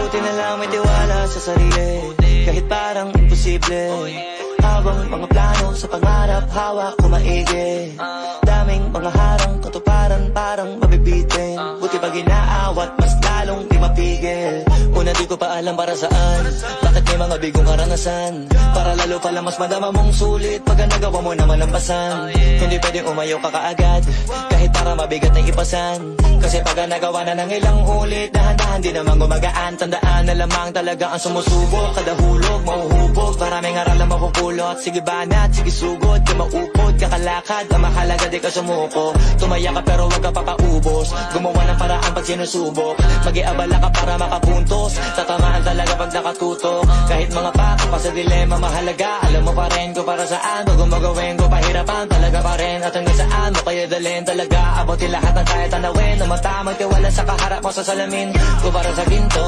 Buti na lang may tiwala sa sarili, kahit parang imposible. Habang mga plano sa pangarap, hawak ko maigi. Daming mga harang, katuparan parang mabibitin. Buti pag inaawat, mas lalong di mapigil. Una di ko pa alam para saan, bakit may mga bigong karanasan. Para lalo pala mas madama mong sulit pag nagawa mo naman ang pasan. Hindi pwedeng umayaw ka kaagad, kahit para mabigat na ipasan. Kasi pag nagawa na ng ilang ulit, dahan-dahan di naman gumagaan. Tandaan na lamang talaga ang sumusubok, kada hulog mahuhubog, maraming aral na mapupulot. Sige banat, sige sugod, di maupod, kakalakad, ang mahalaga di ka sumuko. Tumaya ka pero wag ka papaubos, gumawa ng paraan pag sinusubok. Mag-iabala ka para makapuntos, tatamaan talaga pag nakatutok. Kahit mga pako pa sa dilema mahalaga, alam mo pa rin kung para saan. Pag gumagawin ko pahirapan talaga pa rin, at hanggang saan mo kaya dalhin talaga. Abutin lahat ng kaya tanawin, na mata magtiwala sa kaharap mo sa salamin ko para sa ginto.